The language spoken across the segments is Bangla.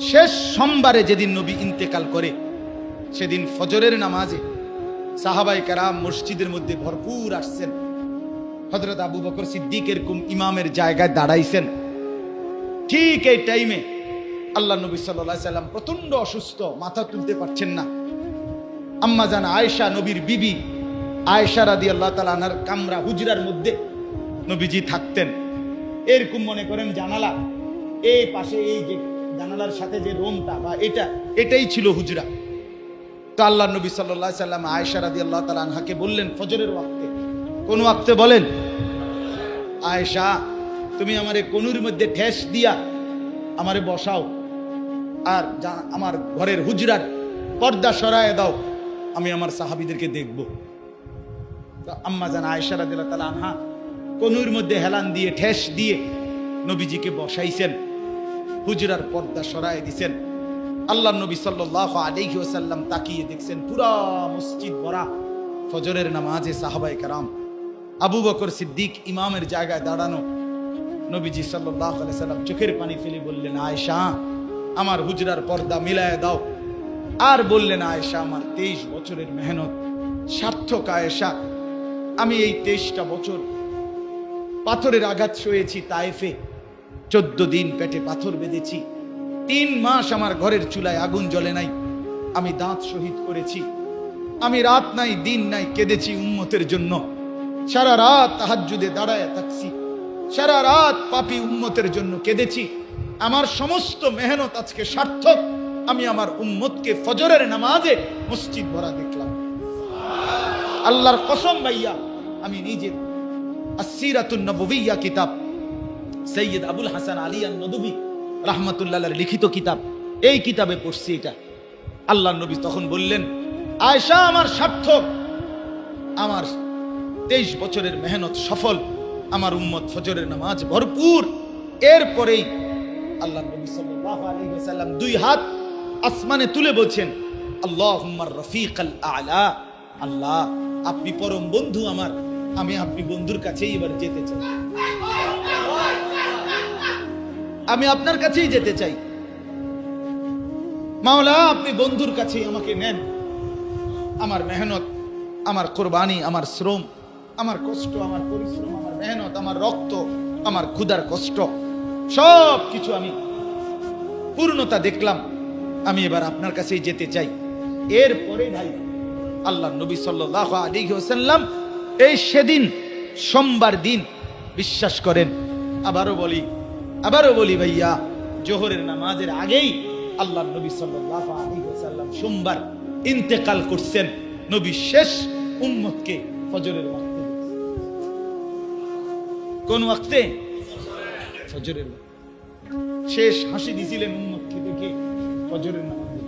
শেষ সোমবারে যেদিন নবী ইন্তেকাল করে, সেদিন ফজরের নামাজে সাহাবায়ে কেরাম মসজিদের মধ্যে ভরপুর আসছেন। হযরত আবু বকর সিদ্দিক এরকম ইমামের জায়গায় দাঁড়াইছেন। ঠিক এই টাইমে আল্লাহ নবী সাল্লাল্লাহু আলাইহি সাল্লাম প্রচন্ড অসুস্থ, মাথা তুলতে পারছেন না। আম্মা জান আয়েশা, নবীর বিবি আয়েশা রাদিয়াল্লাহু তাআলা আনহার কামরা হুজরার মধ্যে নবীজি থাকতেন। এরকম মনে করেন জানালা, এই পাশে এই যে জানালার সাথে যে রুমটা বা এটাই ছিল হুজরা। তো আল্লাহ নবী সাল্লাল্লাহু আলাইহি সাল্লাম আয়েশা রাদিয়াল্লাহু তাআলা আনহাকে বললেন ফজরের ওয়াক্তে, কোন ওয়াক্তে বলেন, আয়েশা তুমি আমারে কোনুর মধ্যে ঠেস দিয়া আমারে বসাও, আর আমার ঘরের হুজরার পর্দা সরায় দাও, আমি আমার সাহাবীদেরকে দেখব। তো আম্মা জান আয়েশা রাদিয়াল্লাহু তাআলা আনহা কোনুর মধ্যে হেলান দিয়ে ঠেস দিয়ে নবীজিকে বসাইছেন, হুজরার পর্দা সরায় দিছেন। আল্লাহ নবী সাল্লাল্লাহু আলাইহি ওয়াসাল্লাম তাকিয়ে দেখছেন পুরা মসজিদ ভরা ফজরের নামাজে সাহাবায়ে কেরাম। আবু বকর সিদ্দিক ইমামের জায়গায় দাঁড়ানো। নবীজি সাল্লাল্লাহু আলাইহি সাল্লাম চোখের পানি ফেলে বললেন, আয়েশা আমার হুজরার পর্দা মিলায় দাও। আর বললেন, আয়েশা আমার 23 বছরের মেহনত সার্থক। আয়েশা আমি এই 23টা বছর পাথরের আঘাত সয়েছি তায়েফে, 14 দিন পেটে পাথর বেঁধেছি, 3 মাস আমার ঘরের চুলায় আগুন জ্বলে নাই, আমি দাঁত শহীদ করেছি, আমি রাত নাই দিন নাই কেঁদেছি উম্মতের জন্য, সারা রাত তাহাজ্জুদে দাঁড়ায় থাকছি, সারা রাত পাপী উম্মতের জন্য কেঁদেছি। আমার সমস্ত মেহনত আজকে সার্থক। আমি আমার উম্মতকে ফজরের নামাজে মসজিদ ভরা দেখলাম। আল্লাহর কসম ভাইয়া, আমি নিজে আসসিরাতুন নববিয়্যা কিতাব সৈয়দ আবুল হাসান আলী আন-নদভী রাহমাতুল্লাহ আলাইহির লিখিত কিতাব, এই কিতাবে পড়ছি এটা। আল্লাহ নবী তখন বললেন, আয়েশা আমার সার্থক, আমার 23 বছরের মেহনত সফল, আমার উম্মত ফজরের নামাজ ভরপুর। এরপরেই আল্লাহ নবী সাল্লাল্লাহু আলাইহি ওয়াসাল্লাম 2 হাত আসমানে তুলে বলছেন, আল্লাহুম্মা রফিকাল আ'লা, আল্লাহ আপনি পরম বন্ধু আমার, আমি আপনি বন্ধুর কাছেই এবার যেতে চাই, আমি আপনার কাছেই যেতে চাই। মাওলা আপনি বন্ধুর কাছেই আমাকে নেন। আমার মেহনত, আমার কোরবানি, আমার শ্রম, আমার কষ্ট, আমার পরিশ্রম, আমার মেহনত, আমার রক্ত, আমার ক্ষুধার কষ্ট, সব কিছু আমি পূর্ণতা দেখলাম, আমি এবার আপনার কাছেই যেতে চাই। এরপরে ভাই আল্লাহ নবী সাল্লাল্লাহু আলাইহি ওয়াসাল্লাম এই সেদিন সোমবার দিন, বিশ্বাস করেন আবারও বলি ভাইয়া, জোহরের নামাজের আগেই আল্লাহ নবী সাল্লাল্লাহু আলাইহি ওয়াসাল্লাম সোমবার ইন্তেকাল করছেন। নবী শেষ উম্মতকে ফজরের ওয়াক্তে, কোন ওয়াক্তে? ফজরের ওয়াক্তে শেষ হাসি দিছিলেন উম্মতকে দেখে ফজরের নামাজে।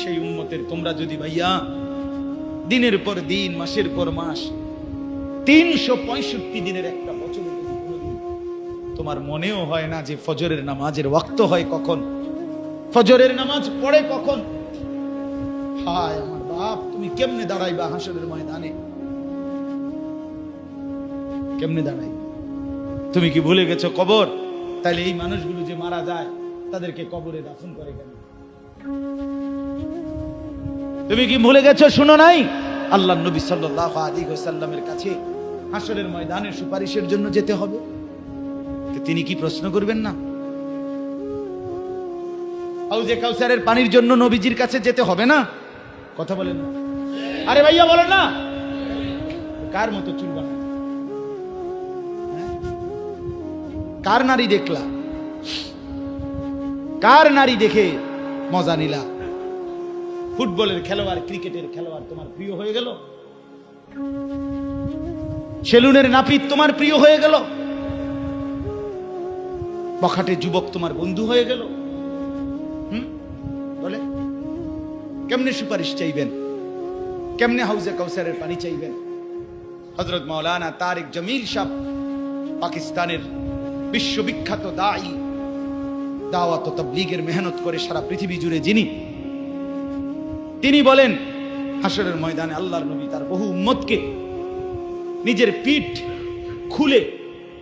সেই উম্মতের তোমরা যদি ভাইয়া দিনের পর দিন, মাসের পর মাস, 365 দিনের একটা বছরে যদি কোনোদিন তোমার মনেও হয় না যে ফজরের নামাজের ওয়াক্ত হয় কখন, ফজরের নামাজ পড়ে কখন, হায় আমার বাপ, তুমি কেমনে দাঁড়াইবা হাসরের ময়দানে? কেমনে দাঁড়াই? তুমি কি ভুলে গেছো কবর? তাহলে এই মানুষগুলো যে মারা যায় তাদেরকে কবরে দাফন করে কেন? তুমি কি ভুলে গেছো? শুনো নাই আল্লাহ নবী সাল্লাল্লাহু আলাইহি ওয়াসাল্লামের কাছে হাসরের ময়দানে সুপারিশের জন্য যেতে হবে? তিনি কি প্রশ্ন করবেন না? হাউজে কাউসারের পানির জন্য নবীজির কাছে যেতে হবে না? কথা বলেন না? আরে ভাইয়া বলেন না, কার মতো চুল বানায়? কার নারী দেখলা? কার নারী দেখে মজা নিলা? ফুটবলের খেলোয়াড়, ক্রিকেটের খেলোয়াড় তোমার প্রিয় হয়ে গেল? সেলুনের নাপিত তোমার প্রিয় হয়ে গেল? বখাটে যুবক তোমার বন্ধু হয়ে গেল? বলে কেমনে সুপারিশ চাইবেন? কেমনে হাউজে কাউসারের পানি চাইবেন? হযরত মাওলানা তারিক জামিল সাহেব, পাকিস্তানের বিশ্ববিখ্যাত দাঈ, দাওয়াত ও তাবলীগের মেহনত করে সারা পৃথিবী জুড়ে যিনি, তিনি বলেন হাসরের ময়দানে আল্লাহর নবী তার বহু উম্মতকে নিজের পিঠ খুলে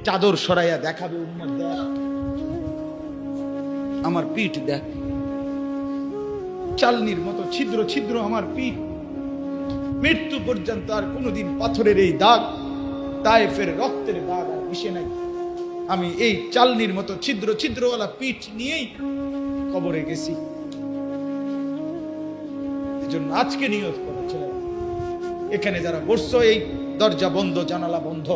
চাদর সরাইয়া দেখাবে, উম্মত দেখ আমার পিঠ দেখ, চালনির মতো ছিদ্র ছিদ্র আমার পিঠ, মৃত্যু পর্যন্ত আর কোনোদিন পাথরের এই দাগ, তায়েফের রক্তের দাগ আর মিশে নাই। আমি এই চালনির মতো ছিদ্র ছিদ্রওয়ালা পিঠ নিয়েই কবরে গেছি। এজন্য আজকে নিয়ত করো ছেলেরা, এখানে যারা বসছো, এই দরজা বন্ধ, জানালা বন্ধ,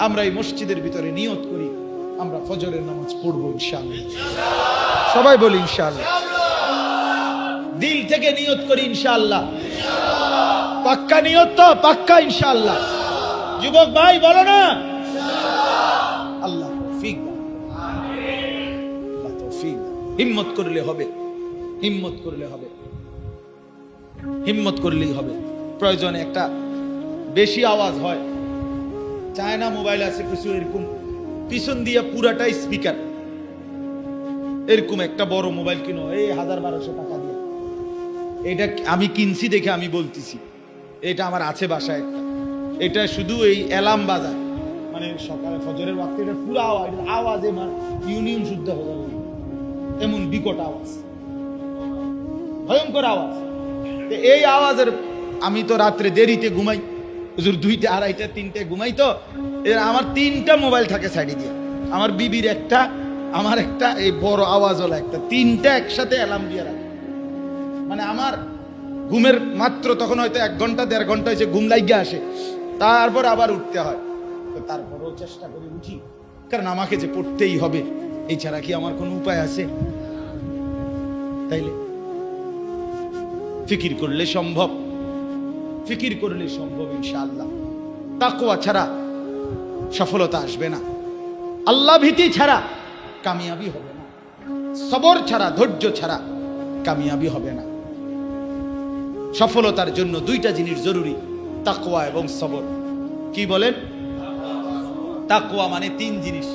আমরা এই মসজিদের ভিতরে নিয়ত করি আমরা ফজরের নামাজ পড়বো ইনশাআল্লাহ। সবাই বলি ইনশাআল্লাহ, দিল থেকে নিয়ত করি ইনশাআল্লাহ। পাক্কা নিয়ত তো? পাক্কা ইনশাআল্লাহ। যুবক ভাই বলো না আল্লাহ তৌফিক দান, আল্লাহ তৌফিক দান। হিম্মত করলে হবে, হিম্মত করলে হবে, হিম্মত করলেই হবে। প্রয়োজনে একটা বেশি আওয়াজ হয়, চায়না মোবাইল আছে কিছু এরকম পিছন দিয়ে পুরাটাই স্পিকার, এরকম একটা বড় মোবাইল কিনো, এই 1000-1200 টাকা দিয়ে। এটা আমি কিনছি দেখে আমি বলতেছি, এটা আমার আছে বাসায় একটা। এটা শুধু এই অ্যালার্ম বাজায়, মানে সকালে ফজরের ওয়াক্তে এটা পুরো আওয়াজ, আওয়াজে মানে ইউনিয়ন শুদ্ধ হয়ে যাবে, এমন বিকট আওয়াজ, ভয়ঙ্কর আওয়াজ। এই আওয়াজের আমি তো রাত্রে দেরিতে ঘুমাই, হুজুর 2টা, 2:30, 3টায় ঘুমাই, তো আমার 3টা মোবাইল থাকে সাইডে দিয়ে, আমার বিবির একটা, আমার একটা, এই বড় আওয়াজওয়ালা একটা, 3টা একসাথে অ্যালার্ম দিয়ে রাখে। মানে আমার ঘুমের মাত্র তখন হয়তো 1 ঘন্টা 1.5 ঘন্টা হয়েছে, ঘুম লাগিয়ে আসে, তারপর আবার উঠতে হয়। তো তারপরেও চেষ্টা করে উঠি, কারণ আমাকে যে পড়তেই হবে, এই ছাড়া কি আমার কোনো উপায় আছে? তাইলে ফিকির করলে সম্ভব, ফিকির করলে সম্ভব ইনশাআল্লাহ। তাকওয়া ছাড়া সফলতা আসবে না, আল্লাহ ভীতি ছাড়া কামিয়াবি হবে না, সবর ছাড়া, ধৈর্য ছাড়া কামিয়াবি হবে না। সফলতার জন্য 2টা জিনিস জরুরি, তাকওয়া এবং সবর। কি বলেন? তাকওয়া মানে 3 জিনিস,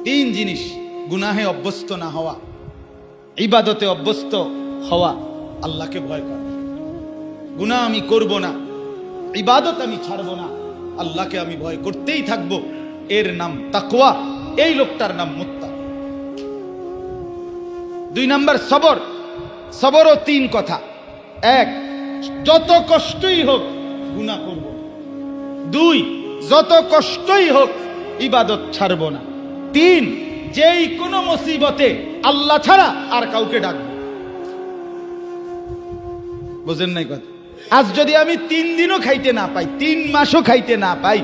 3 জিনিস। গুনাহে অভ্যস্ত না হওয়া, ইবাদতে অভ্যস্ত হওয়া, আল্লাহকে ভয় করা। গুনাহ আমি করব না, ইবাদত আমি ছাড়ব না, আল্লাহকে আমি ভয় করতেই থাকবো, এর নাম তাকওয়া, এই লোকটার নাম মুত্তাকি। 2 নাম্বার সবর। সবরও 3 কথা। 1, যত কষ্টই হোক গুনাহ করব। 2, যত কষ্টই হোক ইবাদত ছাড়ব না। 3, যেই কোনো মুসিবতে আল্লাহ ছাড়া আর কাউকে ডাকবো। বুঝেন নাই কথা? আজ যদি আমি 3 দিনও খাইতে না পাই, 3 মাসও খাইতে না পাই,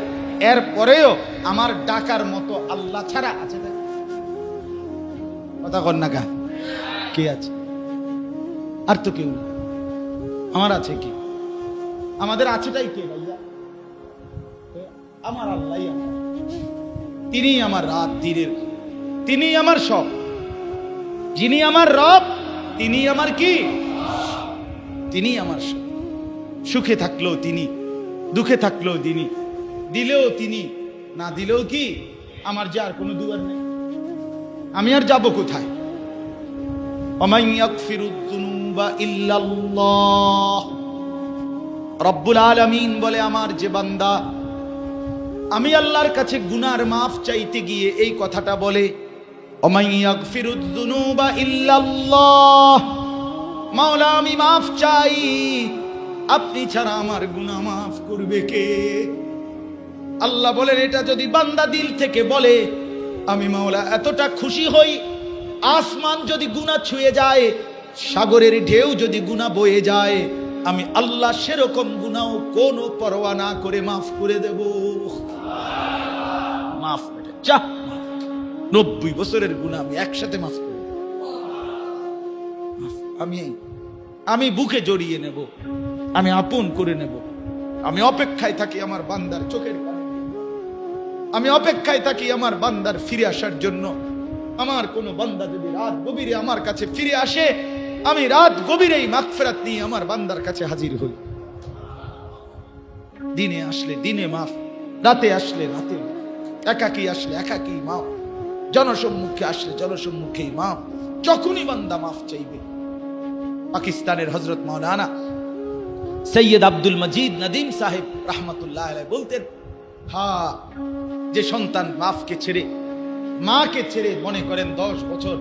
এরপরেও আমার ডাকার মতো আল্লাহ ছাড়া আছে না? কথা কর না কা? কে আছে? আর তো কেউ না। আমার আছে কি? আমাদের আছেটাই কে ভাইয়া? আমার আল্লাহই আমার, তিনি আমার রাত দিনের, তিনি আমার সব, যিনি আমার রব, তিনি আমার কি? তিনি আমার সব। সুখে থাকলেও তিনি, দুঃখে থাকলেও তিনি, দিলেও তিনি, না দিলেও কি? আমার যে আর কোনো দুয়ার নেই, আমি আর যাব কোথায়? ওয়ামান ইয়াগফিরুদ যুনুবা ইল্লাল্লাহ। রব্বুল আলামিন বলে, আমার যে বান্দা আমি আল্লাহর কাছে গুনার মাফ চাইতে গিয়ে এই কথাটা বলে, ওয়ামান ইয়াগফিরুদ যুনুবা ইল্লাল্লাহ, মাওলা আমি মাফ চাই, আপনি ছাড়া আমার গুনাহ মাফ করবে কে? আল্লাহ বলেন, এটা যদি বান্দা দিল থেকে বলে, আমি মাওলা এতটা খুশি হই, আসমান যদি গুনাহ ছুঁয়ে যায়, সাগরের ঢেউ যদি গুনাহ বয়ে যায়, আমি আল্লাহ সেরকম গুনাহ কোনো পরোয়া না করে মাফ করে দেব। মাফ করে যা, 90 বছরের গুনাহ আমি একসাথে মাফ করে দেব। আমি বুকে জড়িয়ে নেব, আমি আপন করে নেব। আমি অপেক্ষায় থাকি আমার বান্দার চোখের পানি, আমি অপেক্ষায় থাকি আমার বান্দার ফিরে আসার জন্য। আমার কোন বান্দা যদি রাত গভীরে আমার কাছে ফিরে আসে, আমি রাত গভীরেই মাগফিরাত নিয়ে আমার বান্দার কাছে হাজির হই। দিনে আসলে দিনে মাফ, রাতে আসলে রাতে মাফ, একাকী আসলে একাকী মাফ, জনসম্মুখে আসলে জনসম্মুখেই মাফ। যখনই বান্দা মাফ চাইবে। পাকিস্তানের হযরত মাওলানা সৈয়দ আব্দুল মজিদ নদীম সাহেব রাহমাতুল্লাহ আলাইহি বলতেন, হ্যাঁ, যে সন্তান মাফকে ছেড়ে মাকে ছেড়ে মনে করেন 10 বছর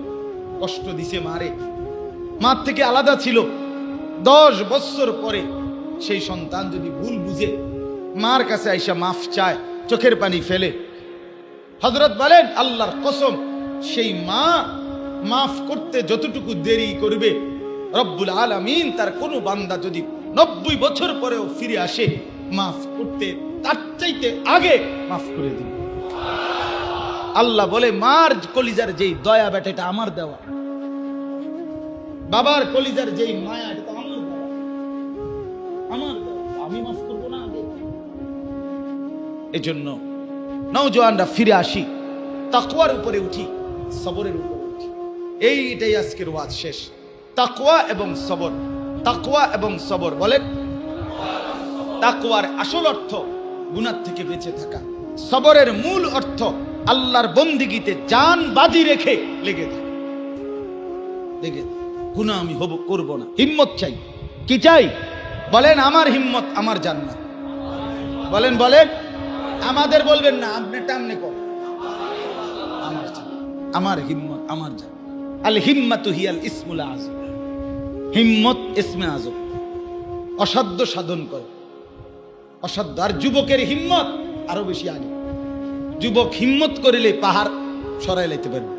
কষ্ট দিছে মারে, মার থেকে আলাদা ছিল। 10 বছর পরে সেই সন্তান যদি ভুল বুঝে মার কাছে আইসা মাফ চায়, চোখের পানি ফেলে, হযরত বলেন আল্লাহর কসম, সেই মা মাফ করতে যতটুকু দেরি করবে, রব্বুল আলামিন তার কোনো বান্দা যদি 90 বছর পরেও ফিরে আসে মাফ করতে, তার চাইতে আগে মাফ করে দিবে। আল্লাহ বলে মার কলিজার যেই দয়া বেটা এটা আমার দেওয়া, বাবার কলিজার যেই মায়া এটা তো আমার দেওয়া, আমার দেওয়া, আমি মাফ করবো না আগে? এজন্য নওজোয়ানরা ফিরে আসি, তাকওয়ার উপরে উঠি, সবরের উপরে উঠি। এইটাই আজকের ওয়াজ শেষ। তাকওয়া এবং সবর, তাকওয়া এবং সবর। বলেন, তাকওয়ার আসল অর্থ গুনাহ থেকে বেঁচে থাকা, সবরের মূল অর্থ আল্লাহর বন্দিগিতে জান বাজি রেখে লেগে থাকা। লেগে গুনাহ আমি করব না, হিম্মত চাই। কি চাই? বলেন আমার হিম্মত, আমার জান্নাত। বলেন বলেন, আমাদের বলবেন না, আপনি টামনে কর, আমার জান্নাত, আমার হিম্মত, আমার জান্নাত। আল হিম্মাতু হিয়াল ইসমুল আযম। হিম্মত ইসমে আযম, অসাধ্য সাধন করে, অসাধ্য। আর যুবকের হিম্মত আরো বেশি আগে। যুবক হিম্মত করিলে পাহাড় সরাই লাইতে পারবে।